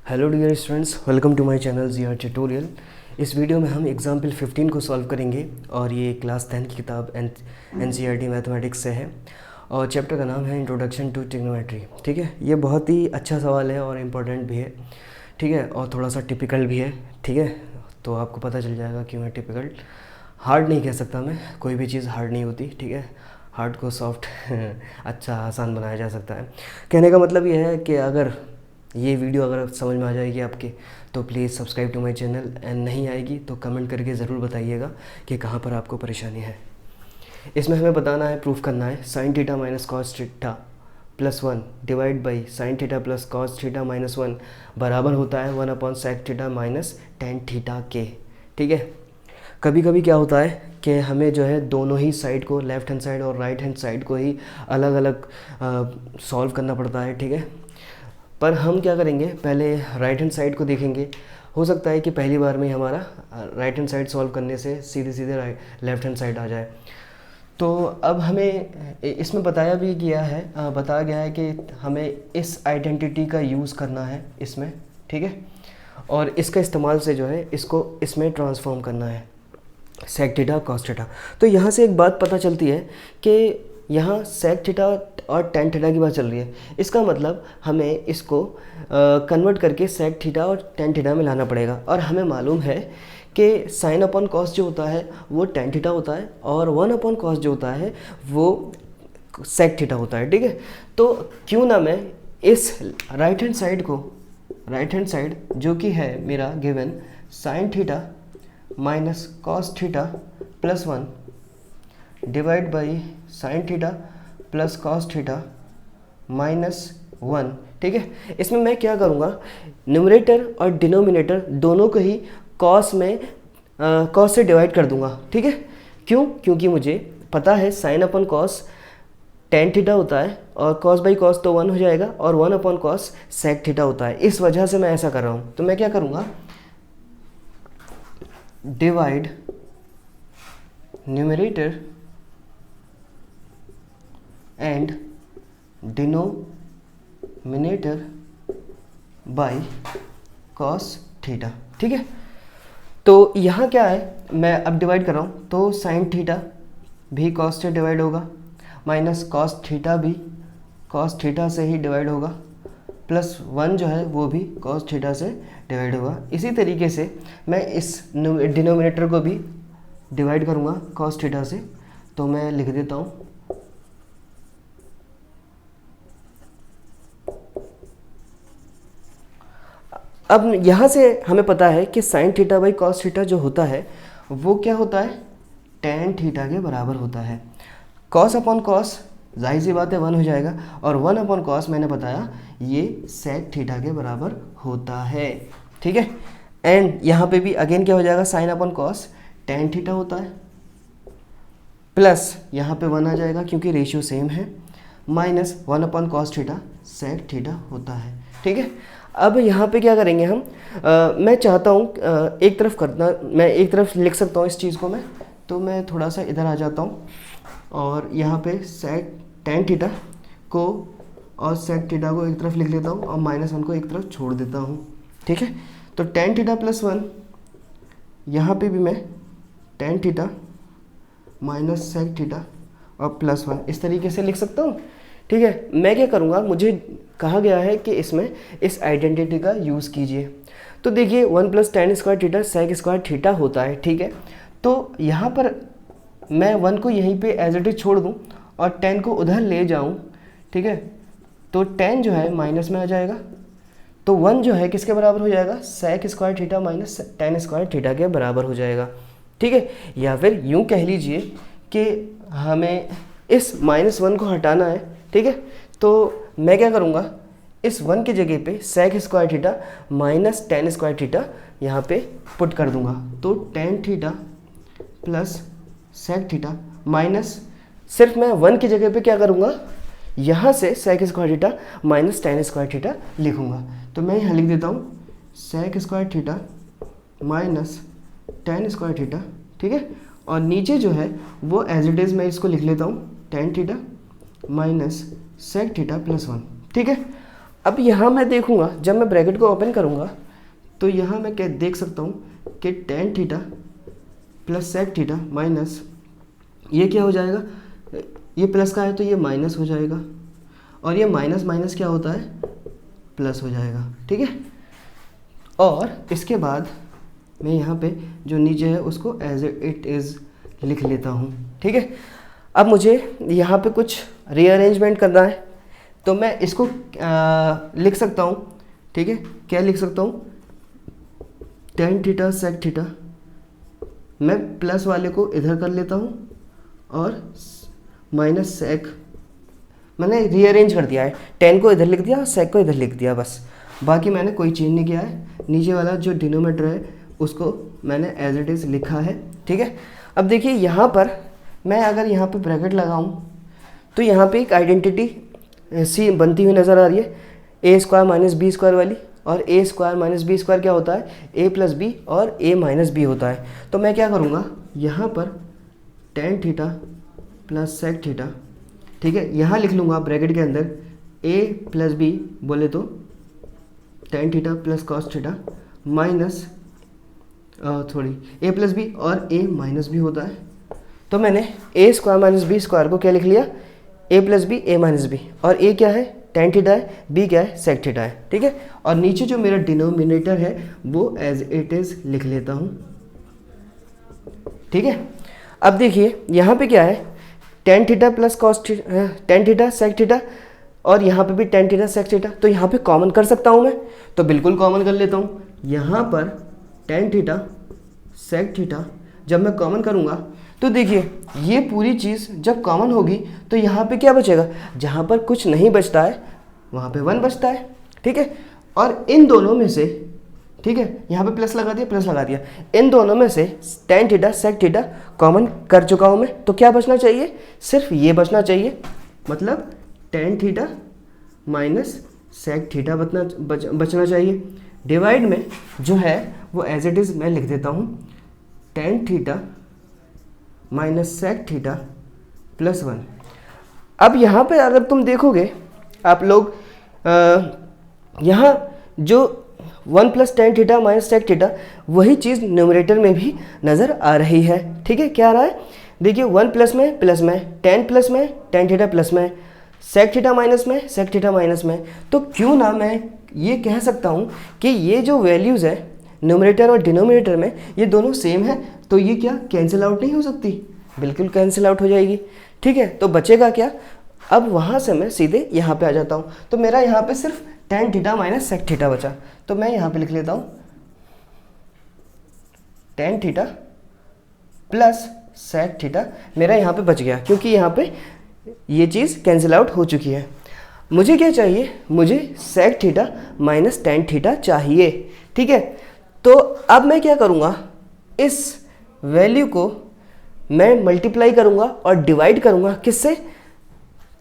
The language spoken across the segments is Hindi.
Hello dear students, welcome to my channel GR tutorial. इस वीडियो में हम एग्जाम्पल 15 को सॉल्व करेंगे और ये क्लास 10 की किताब एनसीईआरटी मैथमेटिक्स से है और चैप्टर का नाम है इंट्रोडक्शन टू ट्रिग्नोमेट्री। ठीक है, ये बहुत ही अच्छा सवाल है और इम्पोर्टेंट भी है। ठीक है, और थोड़ा सा टिपिकल भी है। ठीक है, तो आपको पता चल जाएगा क्यों है टिपिकल। हार्ड नहीं कह सकता मैं, कोई भी चीज़ हार्ड नहीं होती। ठीक है, हार्ड को सॉफ्ट अच्छा आसान बनाया जा सकता है। कहने का मतलब ये है कि अगर ये वीडियो अगर समझ में आ जाएगी आपके तो please subscribe to my channel, and नहीं आएगी तो कमेंट करके ज़रूर बताइएगा कि कहाँ पर आपको परेशानी है। इसमें हमें बताना है, प्रूफ करना है sine theta minus cos theta plus 1 divide by sine theta plus cos theta minus 1 बराबर होता है 1 upon sec theta minus tan theta के। ठीक है, कभी कभी क्या होता है कि हमें जो है दोनों ही साइड को, लेफ़्ट हैंड साइड और राइट हैंड साइड को ही अलग अलग सॉल्व करना पड़ता है। ठीक है, पर हम क्या करेंगे, पहले राइट हैंड साइड को देखेंगे। हो सकता है कि पहली बार में ही हमारा राइट हैंड साइड सॉल्व करने से सीधे सीधे लेफ़्ट हैंड साइड आ जाए। तो अब हमें इसमें बताया भी गया है, बताया गया है कि हमें इस आइडेंटिटी का यूज़ करना है इसमें। ठीक है, और इसका इस्तेमाल से जो है इसको इसमें ट्रांसफॉर्म करना है सेक थीटा कॉस थीटा। तो यहाँ से एक बात पता चलती है कि यहाँ सेक थीटा और टेन थीटा की बात चल रही है। इसका मतलब हमें इसको कन्वर्ट करके सेक थीटा और टेन थीटा में लाना पड़ेगा। और हमें मालूम है कि साइन अपॉन कॉस जो होता है वो टेन थीटा होता है और 1 अपॉन कॉस जो होता है वो सेक थीटा होता है। ठीक है, तो क्यों ना मैं इस राइट हैंड साइड को, राइट हैंड साइड जो कि है मेरा given sign theta minus cos theta plus 1 divide by sine theta plus cos theta minus 1। ठीक है, इसमें मैं क्या करूँगा, न्यूमरेटर और डिनोमिनेटर दोनों को ही कॉस में कॉस से डिवाइड कर दूंगा। ठीक है, क्यों? क्योंकि मुझे पता है साइन अपन कॉस टेन थीटा होता है और कॉस बाई कॉस तो 1 हो जाएगा और 1 अपॉन कॉस सेक थीटा होता है। इस वजह से मैं ऐसा कर रहा हूँ। तो मैं क्या करूँगा, divide numerator and denominator by cos theta. ठीक है, तो यहाँ क्या है, मैं अब डिवाइड कर रहा हूँ तो साइन थीटा भी कॉस से डिवाइड होगा माइनस कॉस थीटा भी कॉस थीटा से ही डिवाइड होगा प्लस 1 जो है वो भी कॉस थीटा से डिवाइड होगा। इसी तरीके से मैं इस डिनोमिनेटर को भी डिवाइड करूँगा कॉस थीटा से। तो मैं लिख देता हूँ अब यहाँ से हमें पता है कि sine theta by cos theta जो होता है वो क्या होता है, टेन थीटा के बराबर होता है। कॉस अपॉन कॉस जाहिर सी बात है 1 हो जाएगा और 1 अपॉन कॉस मैंने बताया ये सेक थीटा के बराबर होता है। ठीक है, एंड यहाँ पे भी अगेन क्या हो जाएगा, sine upon cos tan theta होता है प्लस यहाँ पे 1 आ जाएगा क्योंकि रेशियो सेम है minus 1 upon cos theta sec theta होता है। ठीक है, अब यहाँ पे क्या करेंगे हम, मैं चाहता हूँ एक तरफ करना, मैं एक तरफ लिख सकता हूँ इस चीज़ को मैं, तो मैं थोड़ा सा इधर आ जाता हूँ और यहाँ पे सेक टेन थीटा को और सेक थीटा को एक तरफ लिख लेता हूँ और माइनस 1 को एक तरफ छोड़ देता हूँ। ठीक है, तो टेन थीटा प्लस 1, यहाँ पे भी मैं tan theta minus sec theta और प्लस 1 इस तरीके से लिख सकता हूँ। ठीक है, मैं क्या करूँगा, मुझे कहा गया है कि इसमें इस आइडेंटिटी का यूज़ कीजिए। तो देखिए 1 plus tan square theta sec square theta होता है। ठीक है, तो यहाँ पर मैं 1 को यहीं पे एज इट इज छोड़ दूँ और 10 को उधर ले जाऊँ। ठीक है, तो 10 जो है माइनस में आ जाएगा तो 1 जो है किसके बराबर हो जाएगा, sec square theta minus tan square theta के बराबर हो जाएगा। ठीक है, या फिर यूँ कह लीजिए कि हमें इस माइनस 1 को हटाना है। ठीक है, तो मैं क्या करूँगा, इस 1 की जगह पे sec square theta minus tan square theta यहाँ पे पुट कर दूंगा। तो tan theta plus sec theta minus, सिर्फ मैं 1 की जगह पे क्या करूँगा, यहाँ से sec square theta minus tan square theta लिखूँगा। तो मैं यहाँ लिख देता हूँ sec square theta minus tan square theta. ठीक है, और नीचे जो है वो एज इट इज़ मैं इसको लिख लेता हूँ tan theta minus sec theta plus 1। ठीक है, अब यहाँ मैं देखूँगा, जब मैं ब्रैकेट को ओपन करूँगा तो यहाँ मैं क्या देख सकता हूँ कि tan theta plus sec theta minus ये क्या हो जाएगा, ये प्लस का है तो ये माइनस हो जाएगा, और ये माइनस माइनस क्या होता है, प्लस हो जाएगा। ठीक है, और इसके बाद मैं यहाँ पे जो नीचे है उसको एज इट इज़ लिख लेता हूँ। ठीक है, अब मुझे यहाँ पे कुछ रीअरेंजमेंट करना है, तो मैं इसको लिख सकता हूँ। ठीक है, क्या लिख सकता हूँ, टेन थीटा सेक थीटा, मैं प्लस वाले को इधर कर लेता हूँ और माइनस सेक, मैंने रीअरेंज कर दिया है, टेन को इधर लिख दिया और सेक को इधर लिख दिया, बस बाकी मैंने कोई चेंज नहीं किया है। नीचे वाला जो डिनोमीटर है उसको मैंने एज इट इज़ लिखा है। ठीक है, अब देखिए यहाँ पर मैं अगर यहाँ पे ब्रैकेट लगाऊँ तो यहाँ पे एक आइडेंटिटी सी बनती हुई नज़र आ रही है, ए स्क्वायर माइनस बी स्क्वायर वाली, और ए स्क्वायर माइनस बी स्क्वायर क्या होता है, ए प्लस बी और ए माइनस बी होता है। तो मैं क्या करूँगा, यहाँ पर tan theta plus sec theta, ठीक है, यहाँ लिख लूँगा ब्रैकेट के अंदर ए प्लस बी बोले तो tan theta plus cos theta minus A plus B और ए माइनस बी होता है। तो मैंने A square minus B square को क्या लिख लिया, A plus B A minus B, और ए क्या है, टेन थीटा है, बी क्या है, सेक थीटा है। ठीक है, और नीचे जो मेरा डिनोमिनेटर है वो एज इट इज़ लिख लेता हूँ। ठीक है, अब देखिए यहाँ पे क्या है, tan theta plus cos tan theta sec theta, और यहाँ पे भी टेन थीटा सेक थीटा, तो यहाँ पे कॉमन कर सकता हूँ मैं, तो बिल्कुल कॉमन कर लेता हूँ। यहाँ पर टेन थीटा सेक थीटा जब मैं कॉमन करूँगा तो देखिए ये पूरी चीज़ जब कॉमन होगी तो यहाँ पे क्या बचेगा, जहाँ पर कुछ नहीं बचता है वहाँ पे वन बचता है। ठीक है, और इन दोनों में से, ठीक है, यहाँ पे प्लस लगा दिया, प्लस लगा दिया, इन दोनों में से tan theta sec theta common कर चुका हूँ मैं, तो क्या बचना चाहिए, सिर्फ ये बचना चाहिए, मतलब tan theta minus sec theta बचना चाहिए। डिवाइड में जो है वो एज इट इज़ मैं लिख देता हूँ, tan theta minus sec theta plus one. अब यहाँ पे अगर तुम देखोगे आप लोग, यहाँ जो one plus tan theta minus sec theta वही चीज़ न्यूमरेटर में भी नज़र आ रही है। ठीक है, क्या आ रहा है, देखिए वन प्लस में, टेन प्लस में, टेन थीटा प्लस में, सेक थीटा माइनस में, सेक थीटा माइनस में। तो क्यों ना मैं ये कह सकता हूँ कि ये जो वैल्यूज़ है न्यूमरेटर और डिनोमिनेटर में ये दोनों सेम है, तो ये क्या कैंसिल आउट नहीं हो सकती, बिल्कुल कैंसिल आउट हो जाएगी। ठीक है, तो बचेगा क्या, अब वहाँ से मैं सीधे यहाँ पे आ जाता हूँ, तो मेरा यहाँ पे सिर्फ tan theta minus sec theta बचा, तो मैं यहाँ पे लिख लेता हूँ tan theta plus sec theta, मेरा यहाँ पे बच गया क्योंकि यहाँ पे ये चीज़ कैंसिल आउट हो चुकी है। मुझे क्या चाहिए, मुझे sec theta minus tan theta चाहिए। ठीक है, तो अब मैं क्या करूँगा, इस वैल्यू को मैं मल्टीप्लाई करूँगा और डिवाइड करूँगा किससे,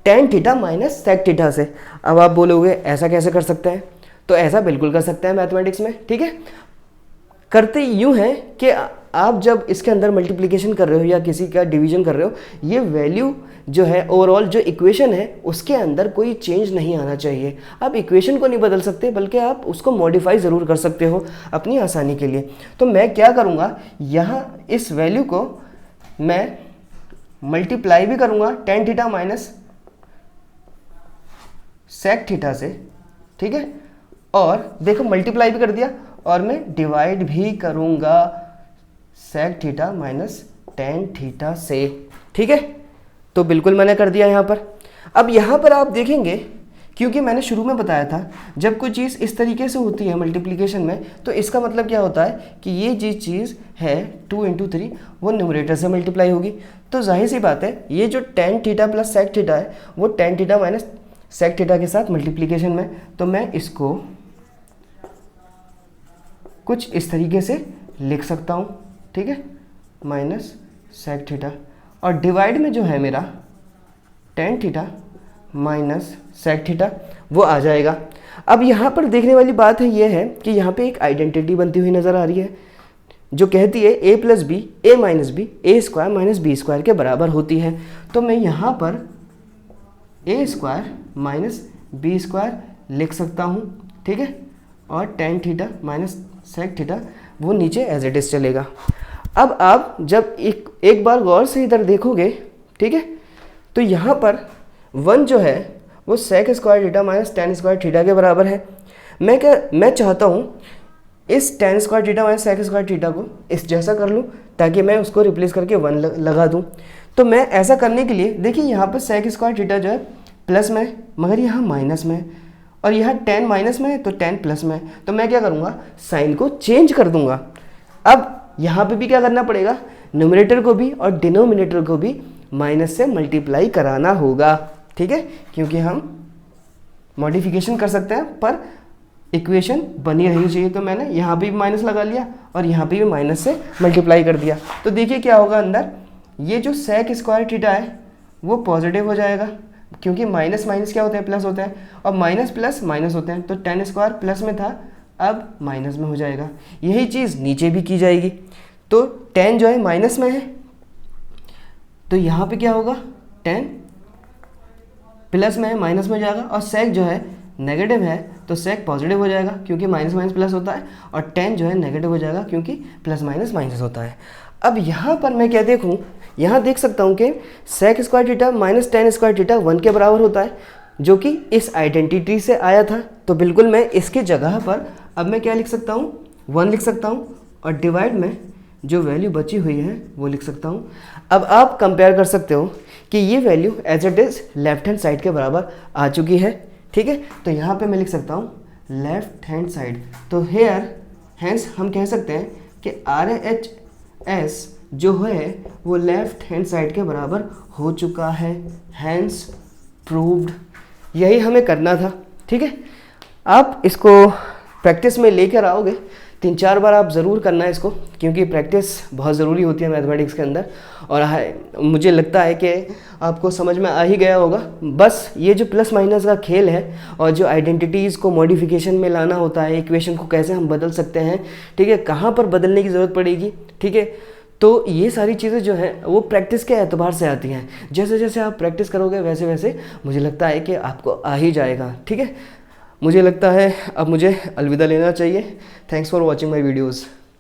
tan theta minus sec theta से। अब आप बोलोगे ऐसा कैसे कर सकते हैं, तो ऐसा बिल्कुल कर सकते हैं मैथमेटिक्स में। ठीक है, करते यूँ हैं कि आप जब इसके अंदर मल्टीप्लिकेशन कर रहे हो या किसी का डिवीजन कर रहे हो, ये वैल्यू जो है ओवरऑल जो इक्वेशन है उसके अंदर कोई चेंज नहीं आना चाहिए। आप इक्वेशन को नहीं बदल सकते बल्कि आप उसको मॉडिफाई ज़रूर कर सकते हो अपनी आसानी के लिए। तो मैं क्या करूँगा, यहाँ इस वैल्यू को मैं मल्टीप्लाई भी करूँगा tan theta minus sec theta से। ठीक है, और देखो मल्टीप्लाई भी कर दिया और मैं डिवाइड भी करूँगा sec theta minus tan theta से। ठीक है, तो बिल्कुल मैंने कर दिया यहाँ पर। अब यहाँ पर आप देखेंगे, क्योंकि मैंने शुरू में बताया था जब कोई चीज़ इस तरीके से होती है मल्टीप्लिकेशन में, तो इसका मतलब क्या होता है कि ये जी चीज़ है 2 × 3 वो न्यूमरेटर से मल्टीप्लाई होगी। तो जाहिर सी बात है ये जो tan theta plus sec theta है वो tan theta minus sec theta के साथ मल्टीप्लिकेशन में, तो मैं इसको कुछ इस तरीके से लिख सकता हूँ। ठीक है, माइनस सेक थीटा, और डिवाइड में जो है मेरा tan theta minus sec theta वो आ जाएगा। अब यहाँ पर देखने वाली बात है ये है कि यहाँ पे एक आइडेंटिटी बनती हुई नज़र आ रही है जो कहती है a plus B A minus b a square minus B square के बराबर होती है। तो मैं यहाँ पर a square minus B square लिख सकता हूँ, ठीक है, और tan theta minus sec theta वो नीचे एज इट इज़ चलेगा। अब आप जब एक बार गौर से इधर देखोगे, ठीक है, तो यहाँ पर 1 जो है वो sec square theta minus tan square theta के बराबर है। मैं चाहता हूँ इस tan square theta minus sec square theta को इस जैसा कर लूँ ताकि मैं उसको रिप्लेस करके 1 लगा दूँ। तो मैं ऐसा करने के लिए देखिए यहाँ पर सेक स्क्वायर थीटा जो है प्लस में है मगर यहाँ माइनस में है, और यहाँ टेन माइनस में है तो टेन प्लस में है। तो मैं क्या करूँगा, साइन को चेंज कर दूंगा। अब यहाँ पे भी क्या करना पड़ेगा, न्यूमरेटर को भी और डिनोमिनेटर को भी माइनस से मल्टीप्लाई कराना होगा, ठीक है, क्योंकि हम मॉडिफिकेशन कर सकते हैं पर इक्वेशन बनी रहनी चाहिए। तो मैंने यहाँ पे भी माइनस लगा लिया और यहाँ पे भी माइनस से मल्टीप्लाई कर दिया। तो देखिए क्या होगा, अंदर ये जो सेक स्क्वायर थीटा है वो पॉजिटिव हो जाएगा क्योंकि माइनस माइनस क्या होते हैं, प्लस होते हैं, और माइनस प्लस माइनस होते हैं। तो टेन स्क्वायर प्लस में था अब माइनस में हो जाएगा। यही चीज़ नीचे भी की जाएगी। तो टेन जो है माइनस में है तो यहाँ पे क्या होगा, टेन प्लस में है माइनस में हो जाएगा, और सेक जो है नेगेटिव है तो सेक पॉजिटिव हो जाएगा क्योंकि माइनस माइनस प्लस होता है, और टेन जो है नेगेटिव हो जाएगा क्योंकि प्लस माइनस माइनस होता है। अब यहाँ पर मैं क्या देखूँ, यहाँ देख सकता हूँ कि sec square theta minus tan square theta 1 के बराबर होता है जो कि इस आइडेंटिटी से आया था। तो बिल्कुल मैं इसके जगह पर अब मैं क्या लिख सकता हूँ, 1 लिख सकता हूँ, और डिवाइड में जो वैल्यू बची हुई है वो लिख सकता हूँ। अब आप कंपेयर कर सकते हो कि ये value as it is left hand side के बराबर आ चुकी है, ठीक है। तो यहाँ पे मैं लिख सकता हूँ लेफ्ट हैंड साइड। तो हेयर हैंस हम कह सकते हैं कि RHS जो है वो लेफ्ट हैंड साइड के बराबर हो चुका है, हैंस प्रूव्ड। यही हमें करना था, ठीक है। आप इसको प्रैक्टिस में लेकर आओगे, 3-4 बार आप ज़रूर करना है इसको, क्योंकि प्रैक्टिस बहुत ज़रूरी होती है मैथमेटिक्स के अंदर। और मुझे लगता है कि आपको समझ में आ ही गया होगा। बस ये जो प्लस माइनस का खेल है और जो आइडेंटिटीज़ को मॉडिफिकेशन में लाना होता है, इक्वेशन को कैसे हम बदल सकते हैं, ठीक है, कहाँ पर बदलने की ज़रूरत पड़ेगी, ठीक है, तो ये सारी चीज़ें जो हैं वो प्रैक्टिस के एतबार से आती हैं। जैसे जैसे आप प्रैक्टिस करोगे वैसे वैसे मुझे लगता है कि आपको आ ही जाएगा, ठीक है। मुझे लगता है अब मुझे अलविदा लेना चाहिए। Thanks for watching my videos.